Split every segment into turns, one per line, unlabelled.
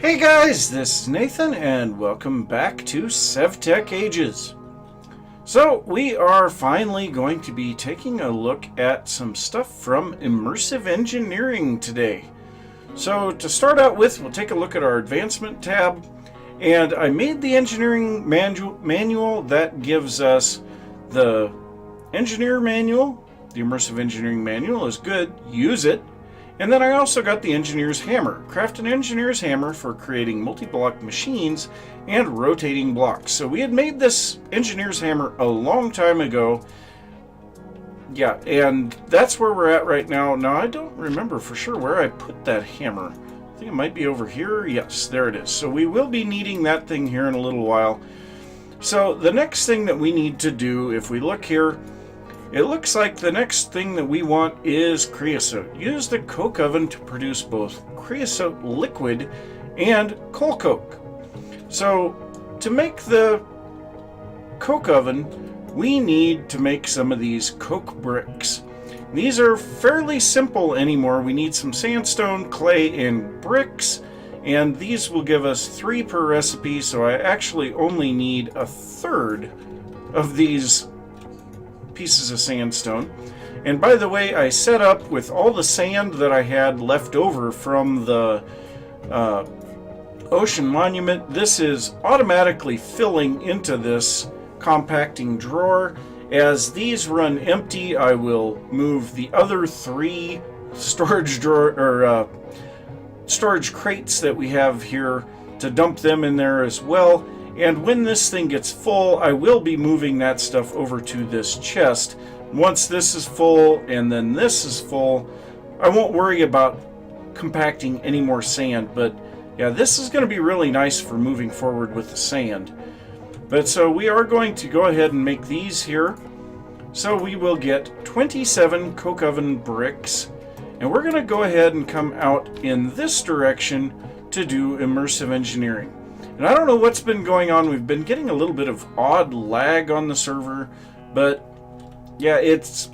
Hey guys, this is Nathan and welcome back to SevTech Ages. So we are finally going to be taking a look at some stuff from immersive engineering today. So to start out with, we'll take a look at our advancement tab, and I made the engineering manual that gives us the engineer manual. The immersive engineering manual is good, use it. And then I also got the engineer's hammer. Craft an engineer's hammer for creating multi-block machines and rotating blocks. So we had made this engineer's hammer a long time ago. Yeah, and that's where we're at right now. Now, I don't remember for sure where I put that hammer. I think it might be over here. Yes, there it is. So we will be needing that thing here in a little while. So the next thing that we need to do, if we look here, it looks like the next thing that we want is creosote. Use the coke oven to produce both creosote liquid and coal coke. So to make the coke oven, we need to make some of these coke bricks. These are fairly simple anymore. We need some sandstone, clay, and bricks, and these will give us 3 per recipe, so I actually only need a third of these pieces of sandstone. And by the way, I set up with all the sand that I had left over from the ocean monument. This is automatically filling into this compacting drawer. As these run empty, I will move the other 3 storage storage crates that we have here to dump them in there as well. And when this thing gets full, I will be moving that stuff over to this chest. Once this is full and then this is full, I won't worry about compacting any more sand. But yeah, this is going to be really nice for moving forward with the sand. But so we are going to go ahead and make these here. So we will get 27 coke oven bricks. And we're going to go ahead and come out in this direction to do immersive engineering. And I don't know what's been going on. We've been getting a little bit of odd lag on the server, but yeah, it's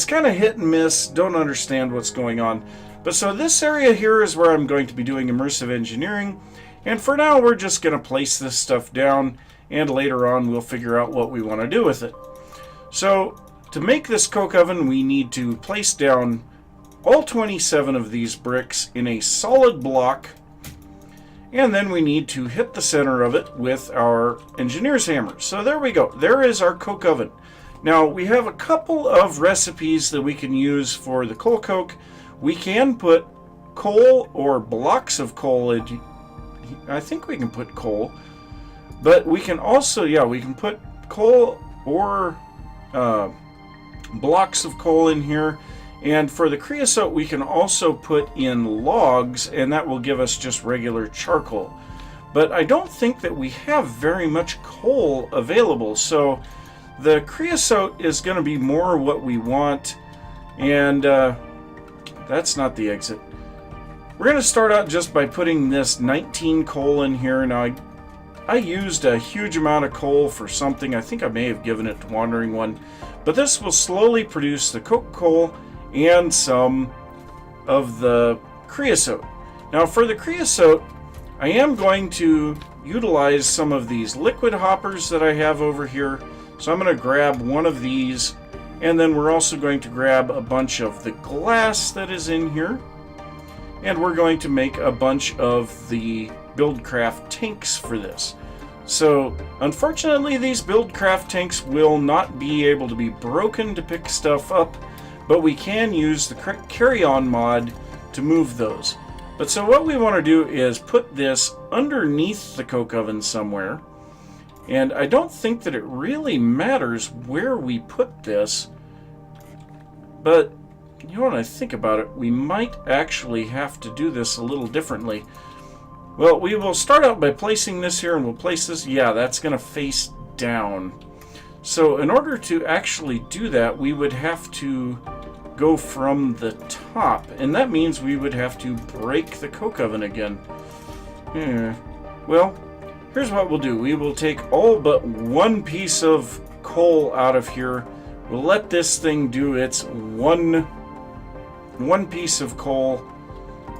kind of hit and miss. Don't understand what's going on. But so this area here is where I'm going to be doing immersive engineering. And for now, we're just going to place this stuff down, and later on, we'll figure out what we want to do with it. So to make this coke oven, we need to place down all 27 of these bricks in a solid block. And then we need to hit the center of it with our engineer's hammer. So there we go. There is our coke oven. Now we have a couple of recipes that we can use for the coal coke. We can put coal or blocks of coal in. I think we can put coal. But we can also, yeah, we can put coal or blocks of coal in here. And for the creosote, we can also put in logs, and that will give us just regular charcoal. But I don't think that we have very much coal available, so the creosote is going to be more what we want. And that's not the exit. We're going to start out just by putting this 19 coal in here. Now, I used a huge amount of coal for something. I think I may have given it to Wandering One. But this will slowly produce the coke coal and some of the creosote. Now for the creosote, I am going to utilize some of these liquid hoppers that I have over here. So I'm going to grab one of these, and then we're also going to grab a bunch of the glass that is in here. And we're going to make a bunch of the Buildcraft tanks for this. So unfortunately, these Buildcraft tanks will not be able to be broken to pick stuff up, but we can use the carry-on mod to move those. But so what we want to do is put this underneath the coke oven somewhere. And I don't think that it really matters where we put this. But, you know, when I think about it, we might actually have to do this a little differently. Well, we will start out by placing this here, and we'll place this. Yeah, that's going to face down. So in order to actually do that, we would have to go from the top, and that means we would have to break the coke oven again. Well, here's what we'll do. We will take all but one piece of coal out of here. We'll let this thing do its one piece of coal,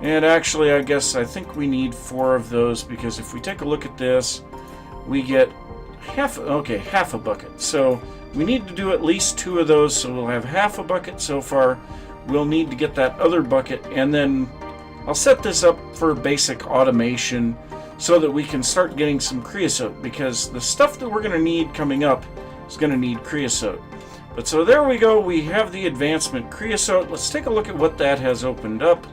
And actually, I think we need 4 of those, because if we take a look at this, we get half a bucket. So we need to do at least 2 of those, so we'll have half a bucket so far. We'll need to get that other bucket, and then I'll set this up for basic automation so that we can start getting some creosote, because the stuff that we're going to need coming up is going to need creosote. But so there we go, we have the advancement creosote. Let's take a look at what that has opened up.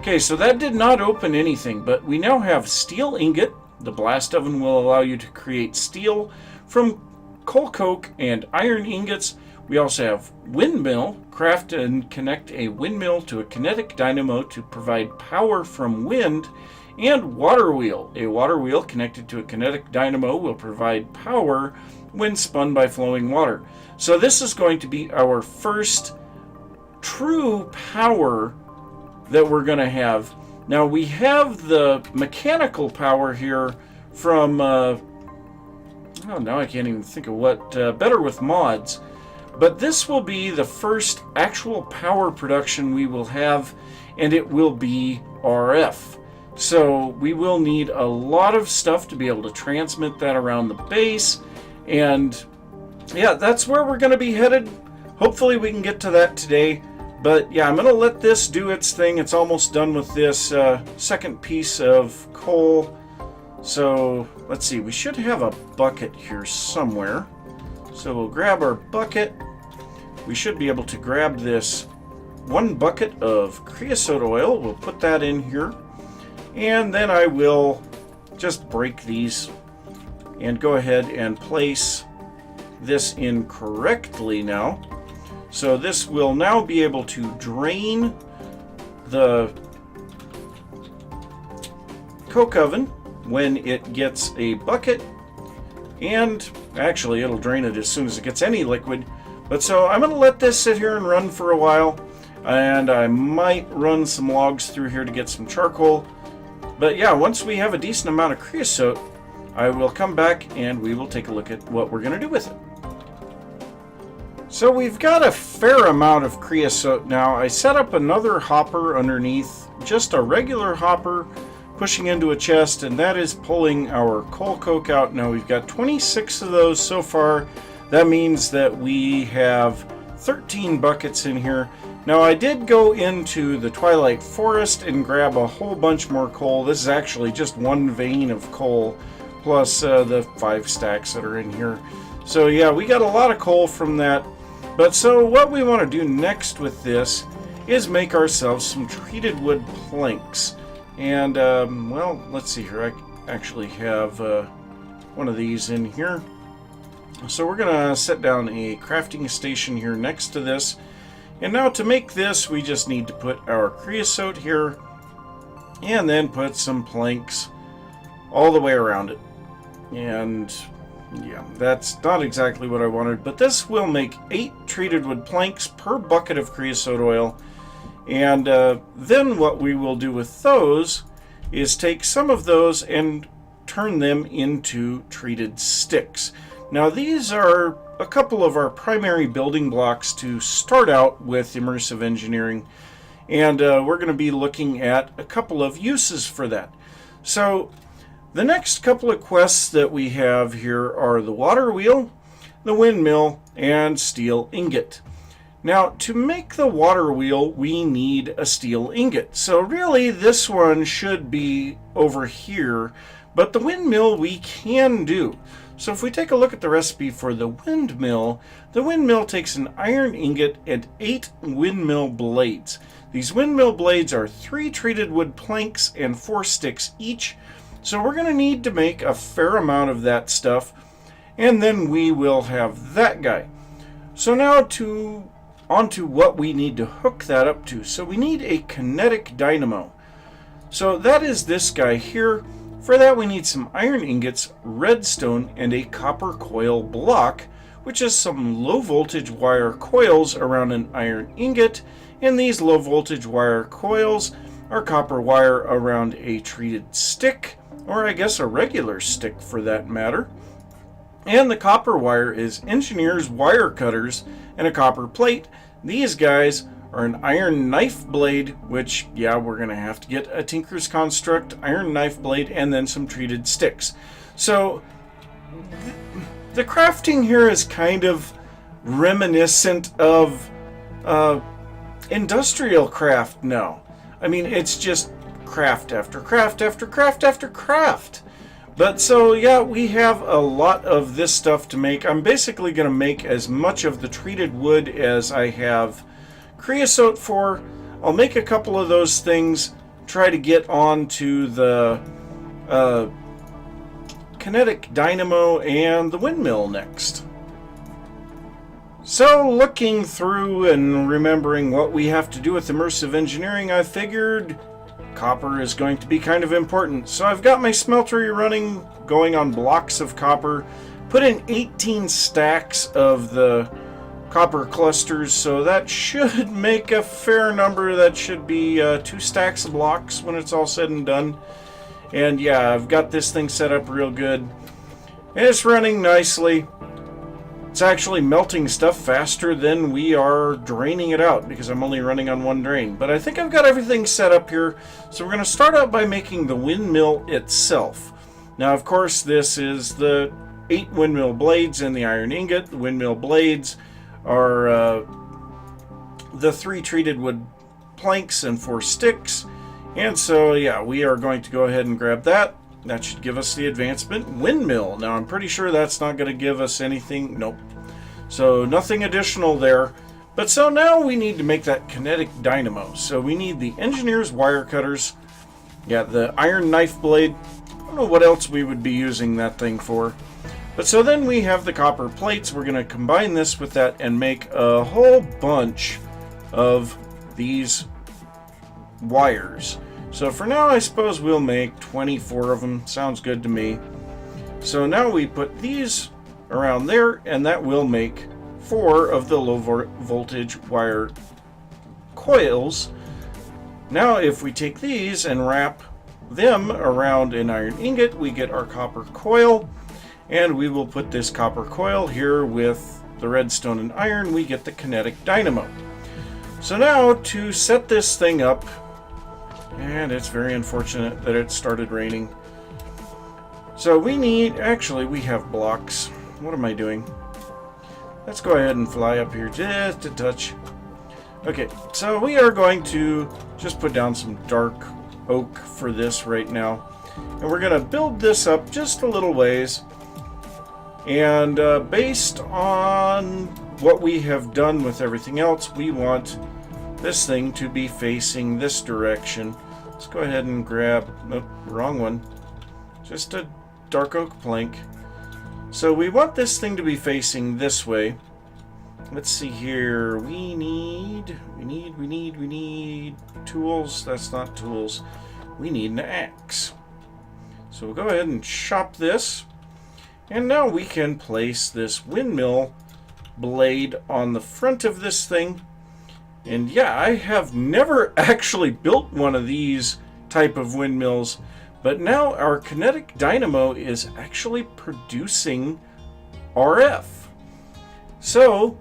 Okay, so that did not open anything, but we now have steel ingot. The blast oven will allow you to create steel from coal coke and iron ingots. We also have windmill, craft and connect a windmill to a kinetic dynamo to provide power from wind, and water wheel. A water wheel connected to a kinetic dynamo will provide power when spun by flowing water. So this is going to be our first true power that we're going to have. Now we have the mechanical power here from, now I can't even think of what, Better with Mods. But this will be the first actual power production we will have, and it will be RF. So we will need a lot of stuff to be able to transmit that around the base. And yeah, that's where we're going to be headed. Hopefully we can get to that today. But yeah, I'm going to let this do its thing. It's almost done with this second piece of coal. So let's see, we should have a bucket here somewhere. So we'll grab our bucket. We should be able to grab this 1 bucket of creosote oil. We'll put that in here. And then I will just break these and go ahead and place this in correctly now. So this will now be able to drain the coke oven when it gets a bucket, and actually it'll drain it as soon as it gets any liquid. But so I'm going to let this sit here and run for a while, and I might run some logs through here to get some charcoal. But yeah, once we have a decent amount of creosote, I will come back and we will take a look at what we're going to do with it. So we've got a fair amount of creosote now. I set up another hopper underneath, just a regular hopper pushing into a chest, and that is pulling our coal coke out. Now we've got 26 of those so far. That means that we have 13 buckets in here. Now I did go into the Twilight Forest and grab a whole bunch more coal. This is actually just 1 vein of coal, plus the 5 stacks that are in here. So yeah, we got a lot of coal from that. But so what we want to do next with this is make ourselves some treated wood planks. And well, let's see here. I actually have one of these in here. So we're going to set down a crafting station here next to this. And now to make this, we just need to put our creosote here and then put some planks all the way around it. And yeah, that's not exactly what I wanted, but this will make 8 treated wood planks per bucket of creosote oil. And then what we will do with those is take some of those and turn them into treated sticks. Now these are a couple of our primary building blocks to start out with immersive engineering, and we're going to be looking at a couple of uses for that. So the next couple of quests that we have here are the water wheel, the windmill, and steel ingot. Now to make the water wheel we need a steel ingot, so really this one should be over here, but the windmill we can do. So if we take a look at the recipe for the windmill takes an iron ingot and 8 windmill blades. These windmill blades are 3 treated wood planks and 4 sticks each. So we're going to need to make a fair amount of that stuff, and then we will have that guy. So now onto what we need to hook that up to. So we need a kinetic dynamo. So that is this guy here. For that we need some iron ingots, redstone, and a copper coil block, which is some low voltage wire coils around an iron ingot, and these low voltage wire coils are copper wire around a treated stick, or I guess a regular stick for that matter. And the copper wire is engineer's wire cutters and a copper plate. These guys are an iron knife blade, which, yeah, we're going to have to get a Tinker's Construct iron knife blade and then some treated sticks. So the crafting here is kind of reminiscent of industrial craft now. I mean, it's just craft after craft after craft after craft. But so, yeah, we have a lot of this stuff to make. I'm basically going to make as much of the treated wood as I have creosote for. I'll make a couple of those things, try to get on to the kinetic dynamo and the windmill next. So, looking through and remembering what we have to do with immersive engineering, I figured copper is going to be kind of important. So I've got my smeltery running, going on blocks of copper, put in 18 stacks of the copper clusters, so that should make a fair number. That should be 2 stacks of blocks when it's all said and done. And yeah, I've got this thing set up real good. And it's running nicely. It's actually melting stuff faster than we are draining it out because I'm only running on one drain. But I think I've got everything set up here. So we're going to start out by making the windmill itself. Now, of course, this is the 8 windmill blades and the iron ingot. The windmill blades are the 3 treated wood planks and 4 sticks. And so, yeah, we are going to go ahead and grab that. That should give us the advancement windmill. Now, I'm pretty sure that's not going to give us anything. Nope. So, nothing additional there. But so now we need to make that kinetic dynamo. So, we need the engineer's wire cutters. Yeah, the iron knife blade. I don't know what else we would be using that thing for. But so then we have the copper plates. We're going to combine this with that and make a whole bunch of these wires. So for now, I suppose we'll make 24 of them. Sounds good to me. So now we put these around there, and that will make 4 of the low voltage wire coils. Now if we take these and wrap them around an iron ingot, we get our copper coil, and we will put this copper coil here with the redstone and iron. We get the kinetic dynamo. So now to set this thing up, and it's very unfortunate that it started raining. So we need, actually we have blocks. What am I doing? Let's go ahead and fly up here just a touch. Okay, so we are going to just put down some dark oak for this right now. And we're going to build this up just a little ways. And based on what we have done with everything else, we want this thing to be facing this direction. Let's go ahead and grab, nope, wrong one. Just a dark oak plank. So we want this thing to be facing this way. Let's see here. We need tools. That's not tools. We need an axe. So we'll go ahead and chop this. And now we can place this windmill blade on the front of this thing. And yeah, I have never actually built one of these type of windmills, but now our kinetic dynamo is actually producing RF. So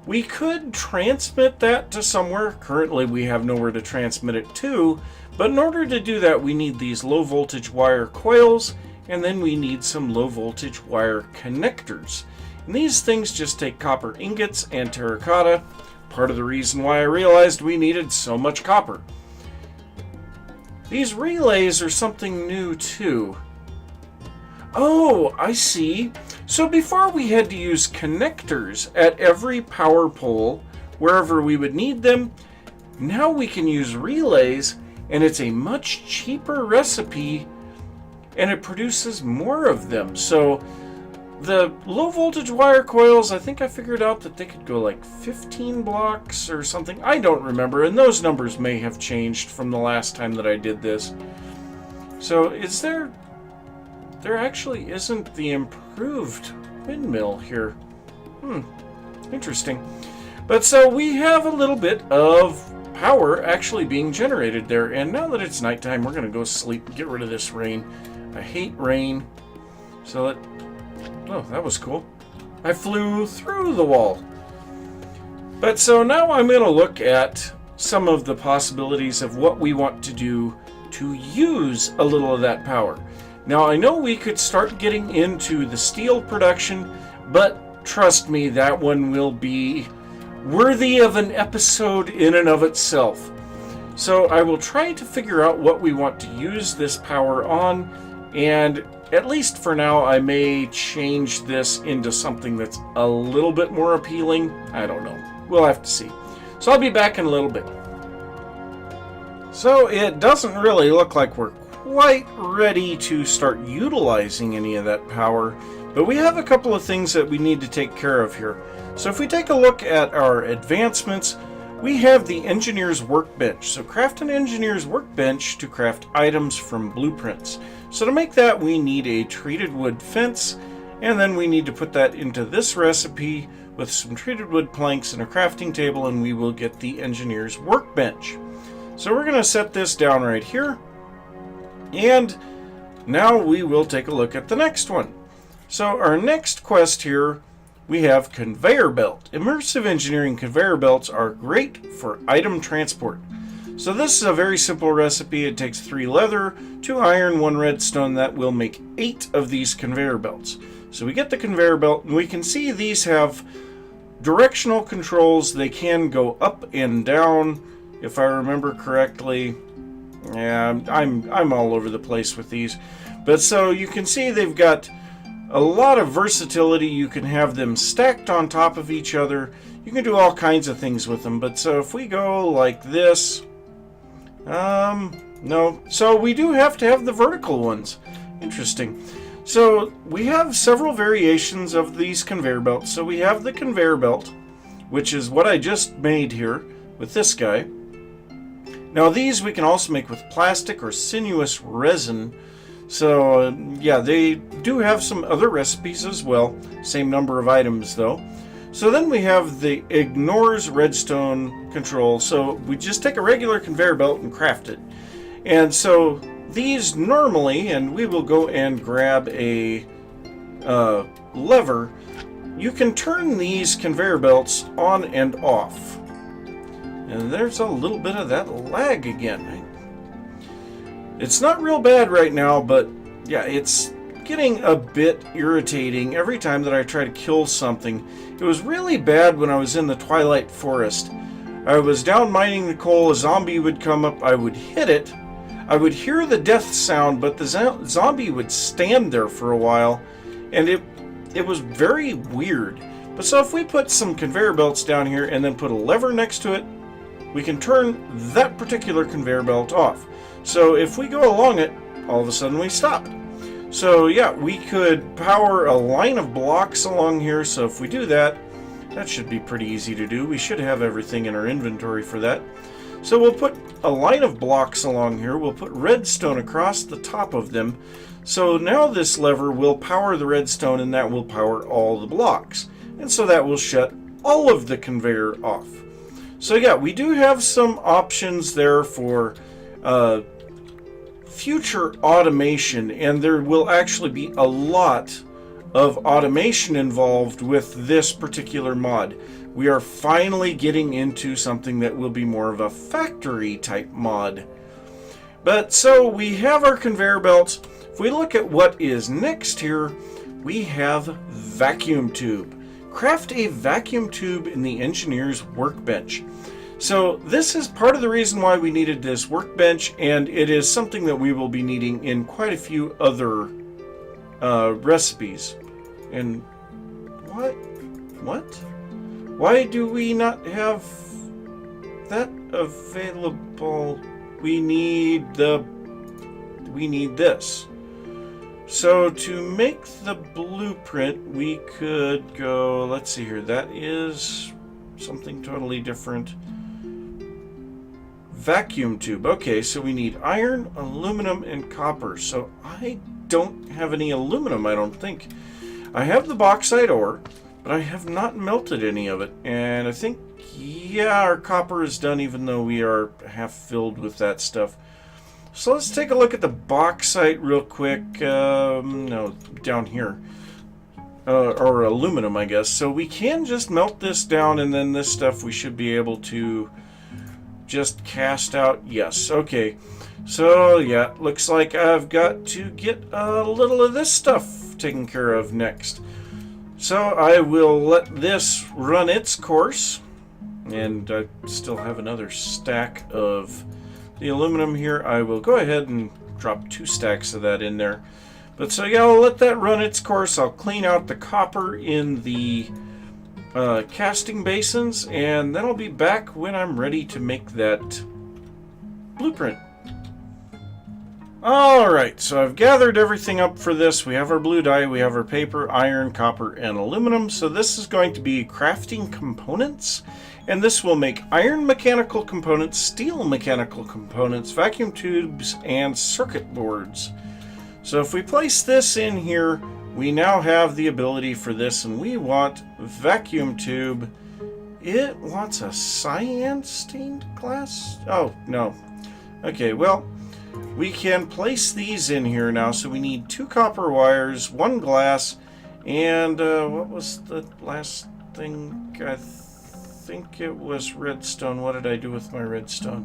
we could transmit that to somewhere. Currently we have nowhere to transmit it to, but in order to do that we need these low voltage wire coils, and then we need some low voltage wire connectors. And these things just take copper ingots and terracotta. Part of the reason why I realized we needed so much copper. These relays are something new too. Oh, I see. So before we had to use connectors at every power pole wherever we would need them. Now we can use relays, and it's a much cheaper recipe, and it produces more of them. So the low voltage wire coils, I think I figured out that they could go like 15 blocks or something. I don't remember, and those numbers may have changed from the last time that I did this. So is there actually isn't the improved windmill here. Interesting. But so we have a little bit of power actually being generated there, and now that it's nighttime, we're going to go sleep and get rid of this rain. I hate rain. So oh, that was cool. I flew through the wall. But so now I'm going to look at some of the possibilities of what we want to do to use a little of that power. Now I know we could start getting into the steel production, but trust me, that one will be worthy of an episode in and of itself. So I will try to figure out what we want to use this power on, and at least for now I may change this into something that's a little bit more appealing. I don't know. We'll have to see. So I'll be back in a little bit. So it doesn't really look like we're quite ready to start utilizing any of that power, but we have a couple of things that we need to take care of here. So if we take a look at our advancements, we have the engineer's workbench. So craft an engineer's workbench to craft items from blueprints. So to make that, we need a treated wood fence, and then we need to put that into this recipe with some treated wood planks and a crafting table, and we will get the engineer's workbench. So we're going to set this down right here, and now we will take a look at the next one. So our next quest here, we have conveyor belt. Immersive engineering conveyor belts are great for item transport. So this is a very simple recipe. It takes 3 leather, 2 iron, 1 redstone. That will make 8 of these conveyor belts. So we get the conveyor belt, and we can see these have directional controls. They can go up and down, if I remember correctly. Yeah, I'm all over the place with these. But so you can see they've got a lot of versatility. You can have them stacked on top of each other. You can do all kinds of things with them. But so if we go like this, no. So we do have to have the vertical ones. Interesting. So we have several variations of these conveyor belts. So we have the conveyor belt, which is what I just made here with this guy. Now these we can also make with plastic or sinuous resin. So yeah, they do have some other recipes as well. Same number of items though. So then we have the ignores redstone control. So we just take a regular conveyor belt and craft it. And so these normally, and we will go and grab a lever, you can turn these conveyor belts on and off. And there's a little bit of that lag again. It's not real bad right now, but yeah, it's getting a bit irritating every time that I try to kill something. It was really bad when I was in the Twilight Forest. I was down mining the coal, a zombie would come up, I would hit it, I would hear the death sound, but the zombie would stand there for a while, and it was very weird. But so if we put some conveyor belts down here and then put a lever next to it, we can turn that particular conveyor belt off. So if we go along it, all of a sudden we stop. So yeah, we could power a line of blocks along here. So if we do that, that should be pretty easy to do. We should have everything in our inventory for that. So we'll put a line of blocks along here. We'll put redstone across the top of them. So now this lever will power the redstone, and that will power all the blocks. And so that will shut all of the conveyor off. So yeah, we do have some options there for future automation, and there will actually be a lot of automation involved with this particular mod. We are finally getting into something that will be more of a factory type mod. But so we have our conveyor belts. If we look at what is next here, we have vacuum tube. Craft a vacuum tube in the engineer's workbench. So this is part of the reason why we needed this workbench, and it is something that we will be needing in quite a few other recipes. And what? Why do we not have that available? We need this. So to make the blueprint, we could go, let's see here, that is something totally different. Vacuum tube. Okay, so we need iron, aluminum, and copper. So I don't have any aluminum, I don't think. I have the bauxite ore, but I have not melted any of it. And I think, yeah, our copper is done, even though we are half filled with that stuff. So let's take a look at the bauxite real quick. No, down here. or aluminum, I guess. So we can just melt this down, and then this stuff we should be able to just cast out. Yes, okay. So yeah, looks like I've got to get a little of this stuff taken care of next. So I will let this run its course, and I still have another stack of the aluminum here. I will go ahead and drop 2 stacks of that in there. But so yeah, I'll let that run its course. I'll clean out the copper in the casting basins, and then I'll be back when I'm ready to make that blueprint. Alright, so I've gathered everything up for this. We have our blue dye, we have our paper, iron, copper, and aluminum. So this is going to be crafting components, and this will make iron mechanical components, steel mechanical components, vacuum tubes, and circuit boards. So if we place this in here, we now have the ability for this, and we want vacuum tube. It wants a cyan stained glass? Oh, no. Okay, well, we can place these in here now. So we need 2 copper wires, 1 glass, and what was the last thing? I think it was redstone. What did I do with my redstone?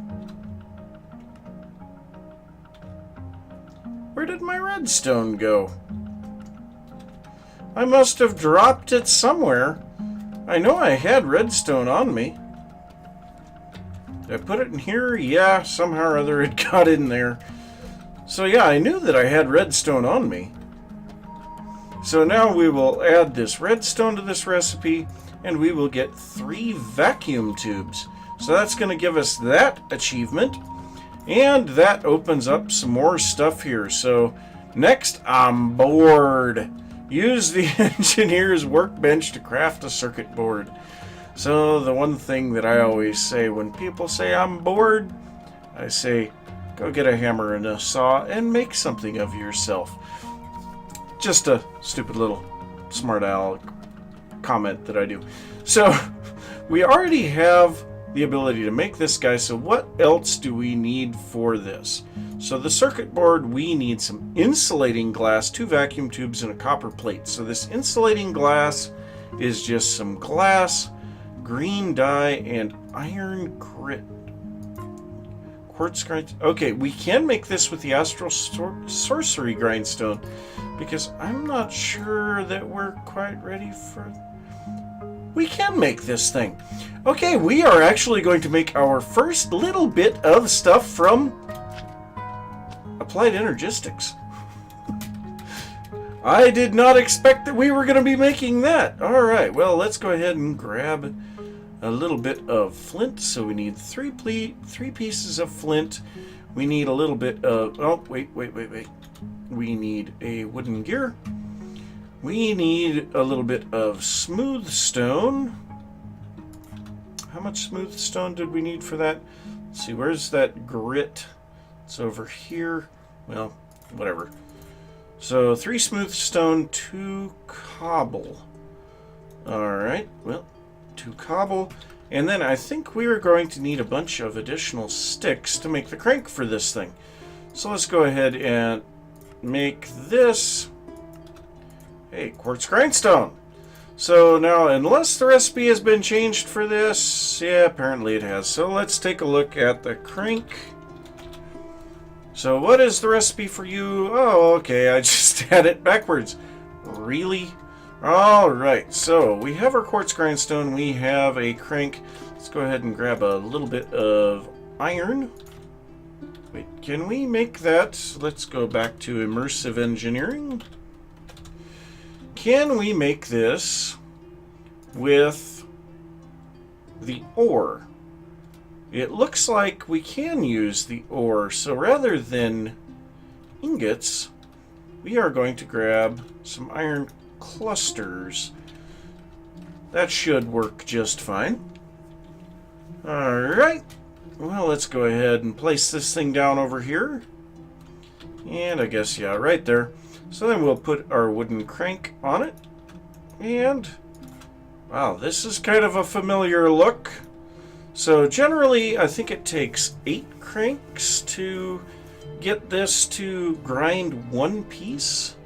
Where did my redstone go? I must have dropped it somewhere. I know I had redstone on me. Did I put it in here? Yeah, somehow or other it got in there. So yeah, I knew that I had redstone on me. So now we will add this redstone to this recipe, and we will get 3 vacuum tubes. So that's going to give us that achievement. And that opens up some more stuff here. So next, I'm bored. Use the engineer's workbench to craft a circuit board. So the one thing that I always say when people say I'm bored, I say, go get a hammer and a saw and make something of yourself. Just a stupid little smart aleck comment that I do. So we already have the ability to make this guy, so what else do we need for this? So the circuit board, we need some insulating glass, 2 vacuum tubes, and a copper plate. So this insulating glass is just some glass, green dye, and iron grit. Quartz grind. Okay, we can make this with the astral sorcery grindstone, because I'm not sure that we're quite ready for... We can make this thing. Okay, we are actually going to make our first little bit of stuff from Applied Energistics. I did not expect that we were going to be making that. Alright, well, let's go ahead and grab a little bit of flint. So we need 3 pieces of flint. We need a little bit of... Oh, wait. We need a wooden gear. We need a little bit of smooth stone. How much smooth stone did we need for that? Let's see, where's that grit? It's over here. Well, whatever. So 3 smooth stone, 2 cobble. Alright, well, 2 cobble. And then I think we are going to need a bunch of additional sticks to make the crank for this thing. So let's go ahead and make this a quartz grindstone. So now, unless the recipe has been changed for this, yeah, apparently it has. So let's take a look at the crank. So what is the recipe for you? Oh, okay, I just had it backwards. Really? Alright, so we have our quartz grindstone, we have a crank. Let's go ahead and grab a little bit of iron. Wait, can we make that? Let's go back to immersive engineering. Can we make this with the ore? It looks like we can use the ore, so rather than ingots, we are going to grab some iron clusters. That should work just fine. Alright, well, let's go ahead and place this thing down over here. And I guess, yeah, right there. So then we'll put our wooden crank on it. And, wow, this is kind of a familiar look. So generally, I think it takes 8 cranks to get this to grind 1 piece.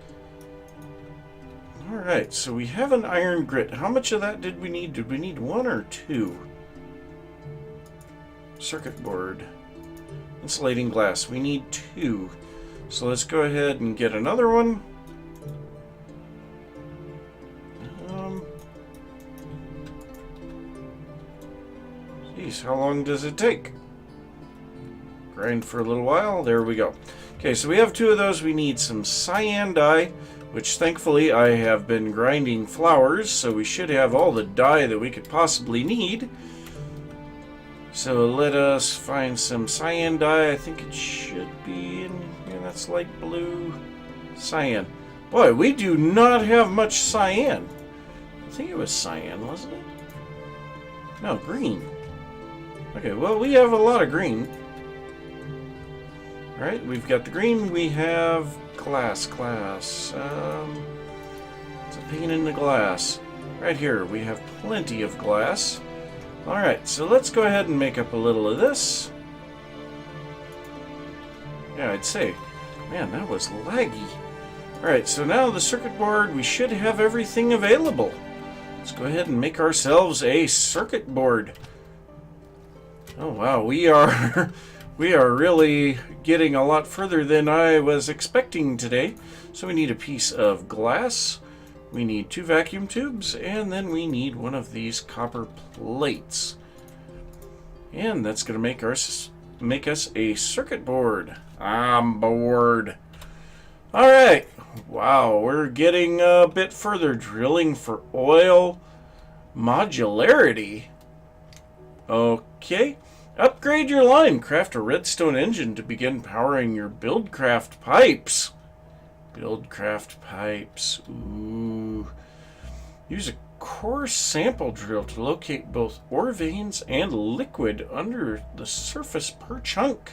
Alright, so we have an iron grit. How much of that did we need? Did we need 1 or 2? Circuit board. Insulating glass. We need 2. So let's go ahead and get another one. Geez, how long does it take? Grind for a little while. There we go. Okay, so we have 2 of those. We need some cyan dye, which thankfully I have been grinding flowers, so we should have all the dye that we could possibly need. So let us find some cyan dye. I think it should be in here. That's light blue. Cyan. Boy, we do not have much cyan. I think it was cyan, wasn't it? No, green. Okay, well, we have a lot of green. Alright, we've got the green. We have glass. It's a pain in the glass. Right here, we have plenty of glass. Alright, so let's go ahead and make up a little of this. Yeah, I'd say, man, that was laggy. Alright, so now the circuit board, we should have everything available. Let's go ahead and make ourselves a circuit board. Oh wow, we are really getting a lot further than I was expecting today. So we need a piece of glass, we need 2 vacuum tubes, and then we need one of these copper plates. And that's going to make us a circuit board. I'm bored. Alright, wow, we're getting a bit further. Drilling for oil. Modularity. Okay. Upgrade your line. Craft a redstone engine to begin powering your buildcraft pipes. Buildcraft pipes. Ooh. Use a core sample drill to locate both ore veins and liquid under the surface per chunk.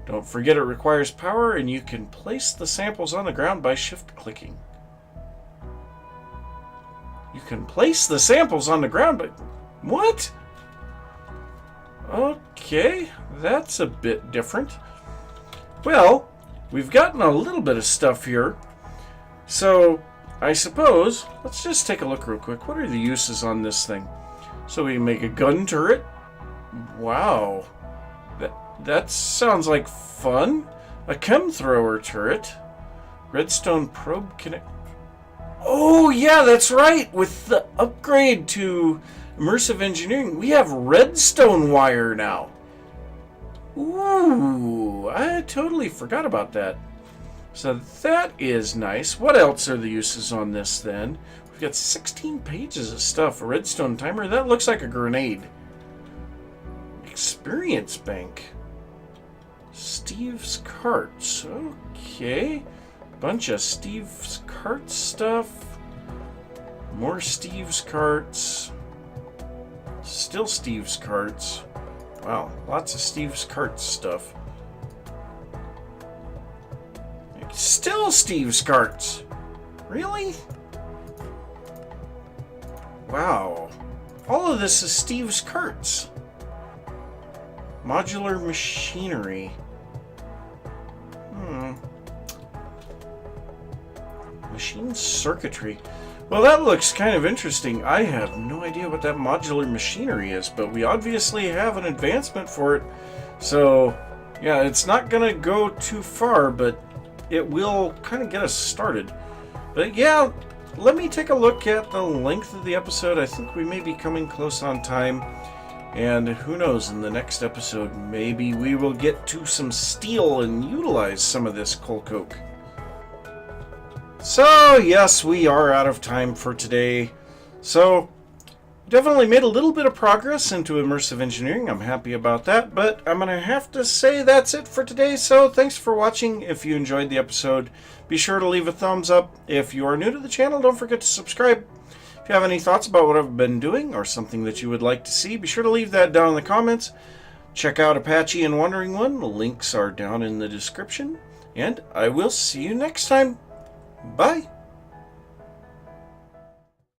Don't forget it requires power, and you can place the samples on the ground by shift clicking. You can place the samples on the ground, but what? Okay, that's a bit different. Well, we've gotten a little bit of stuff here. So, I suppose, let's just take a look real quick. What are the uses on this thing? So we make a gun turret. Wow. That sounds like fun. A chem thrower turret. Redstone probe connect. Oh, yeah, that's right. With the upgrade to immersive engineering, we have redstone wire now. Ooh, I totally forgot about that. So that is nice. What else are the uses on this then? We've got 16 pages of stuff. A redstone timer. That looks like a grenade. Experience bank. Steve's carts. Okay. Bunch of Steve's cart stuff. More Steve's carts. Still Steve's carts. Wow, lots of Steve's carts stuff. Still Steve's carts. Really? Wow. All of this is Steve's carts. Modular machinery. Machine circuitry. Well, that looks kind of interesting. I have no idea what that modular machinery is, but we obviously have an advancement for it. So, yeah, it's not going to go too far, but it will kind of get us started. But yeah, let me take a look at the length of the episode. I think we may be coming close on time. And who knows, in the next episode, maybe we will get to some steel and utilize some of this coal coke. So, yes, we are out of time for today. So, definitely made a little bit of progress into immersive engineering. I'm happy about that, but I'm going to have to say that's it for today. So, thanks for watching. If you enjoyed the episode, be sure to leave a thumbs up. If you are new to the channel, don't forget to subscribe. If you have any thoughts about what I've been doing or something that you would like to see, be sure to leave that down in the comments. Check out Apache and Wandering One. The links are down in the description. And I will see you next time. Bye.